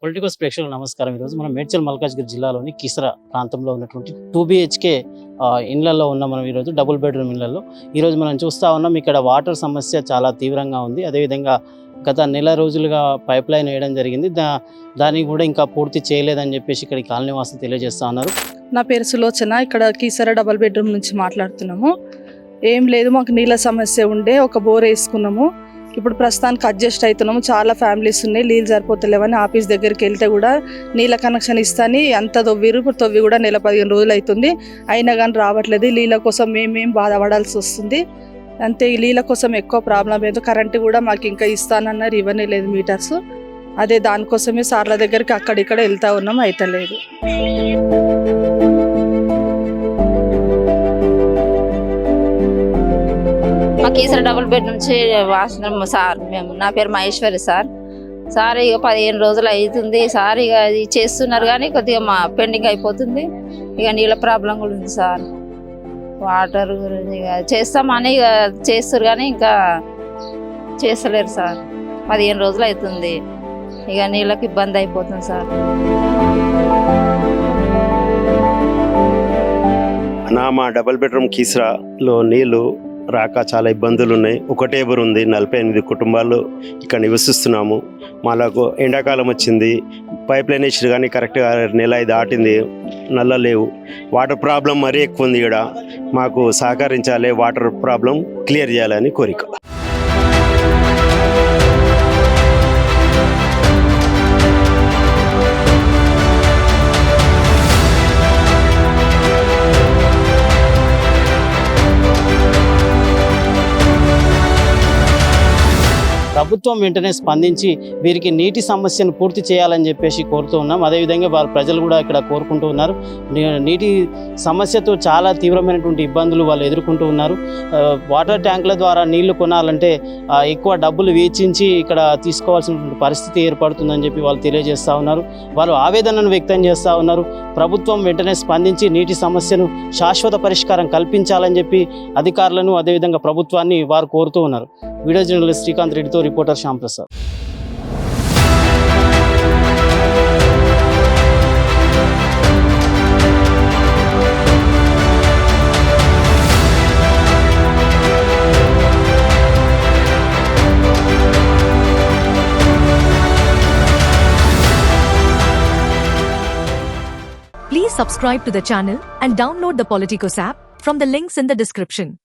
Politicals ప్రేక్షకులకు నమస్కారం. ఈరోజు మనం మేడ్చల్ మల్కాజ్గిరి జిల్లాలోని కిసరా ప్రాంతంలో ఉన్నటువంటి 2 BHK ఇళ్లలో ఉన్నాం. మనం ఈరోజు డబుల్ బెడ్రూమ్ ఇళ్లలో ఈరోజు మనం చూస్తూ ఉన్నాం. ఇక్కడ వాటర్ సమస్య చాలా తీవ్రంగా ఉంది. అదేవిధంగా గత నెల రోజులుగా పైప్ లైన్ వేయడం జరిగింది. దాన్ని కూడా ఇంకా పూర్తి చేయలేదని చెప్పేసి ఇక్కడ కాలనీ వాసులు తెలియజేస్తూ ఉన్నారు. నా పేరు సులోచన. ఇక్కడ కీసరా డబుల్ బెడ్రూమ్ నుంచి మాట్లాడుతున్నాము. ఏం లేదు, మాకు నీళ్ళ సమస్య ఉండే ఒక బోర్ వేసుకున్నాము. ఇప్పుడు ప్రస్తుతానికి అడ్జస్ట్ అవుతున్నాము. చాలా ఫ్యామిలీస్ ఉన్నాయి, నీళ్ళు సరిపోతలేవని ఆఫీస్ దగ్గరికి వెళ్తే కూడా నీళ్ళ కనెక్షన్ ఇస్తాని అంత తవ్విరు. ఇప్పుడు తవ్వి కూడా నెల 15 రోజులు అవుతుంది, అయినా కానీ రావట్లేదు. నీళ్ళ కోసం మేమేం బాధపడాల్సి వస్తుంది. అంతే, ఈ నీళ్ళ కోసం ఎక్కువ ప్రాబ్లం లేదు. కరెంటు కూడా మాకు ఇంకా ఇస్తానన్నారు, ఇవ్వనే లేదు మీటర్స్. అదే దానికోసమే సార్ల దగ్గరికి అక్కడిక్కడ వెళ్తా ఉన్నాం, అయితే లేదు. మా కీసరా డబుల్ బెడ్ నుంచి వాసన సార్. నా పేరు మహేశ్వరి సార్. ఇక 15 రోజులు అవుతుంది సార్. ఇక ఇది చేస్తున్నారు కానీ కొద్దిగా మా పెండింగ్ అయిపోతుంది. ఇక నీళ్ళ ప్రాబ్లం కూడా ఉంది సార్. వాటర్ గురించి ఇక చేస్తామని ఇక చేస్తారు కానీ ఇంకా చేస్తలేరు సార్. 15 రోజులు అవుతుంది. ఇక నీళ్ళకి ఇబ్బంది అయిపోతుంది సార్. మా డబుల్ బెడ్రూమ్ కీసరాలో నీళ్లు రాక చాలా ఇబ్బందులు ఉన్నాయి. ఒకటే బోర్ ఉంది, 48 కుటుంబాలు ఇక్కడ నివసిస్తున్నాము. మాకు ఎండాకాలం వచ్చింది, పైప్ లైన్ వేసారు కానీ కరెక్ట్గా నెల దాటింది, నల్ల లేవు. వాటర్ ప్రాబ్లం మరీ ఎక్కువ ఉంది. ఇక్కడ మాకు సహకరించాలి, వాటర్ ప్రాబ్లం క్లియర్ చేయాలని కోరిక. ప్రభుత్వం వెంటనే స్పందించి వీరికి నీటి సమస్యను పూర్తి చేయాలని చెప్పేసి కోరుతూ ఉన్నాం. అదేవిధంగా వారు ప్రజలు కూడా ఇక్కడ కోరుకుంటూ ఉన్నారు. నీటి సమస్యతో చాలా తీవ్రమైనటువంటి ఇబ్బందులు వాళ్ళు ఎదుర్కొంటూ ఉన్నారు. వాటర్ ట్యాంకుల ద్వారా నీళ్లు కొనాలంటే ఎక్కువ డబ్బులు వెచ్చించి ఇక్కడ తీసుకోవాల్సినటువంటి పరిస్థితి ఏర్పడుతుందని చెప్పి వాళ్ళు తెలియజేస్తూ ఉన్నారు. వాళ్ళు ఆవేదనను వ్యక్తం చేస్తూ ఉన్నారు. ప్రభుత్వం వెంటనే స్పందించి నీటి సమస్యను శాశ్వత పరిష్కారం కల్పించాలని చెప్పి అధికారులను అదేవిధంగా ప్రభుత్వాన్ని వారు కోరుతూ ఉన్నారు. వీడియో జర్నలిస్ట్ శ్రీకాంత్ రెడ్డితో reporter Shyam Prasad. Please subscribe to the channel and download the Politicos app from the links in the description.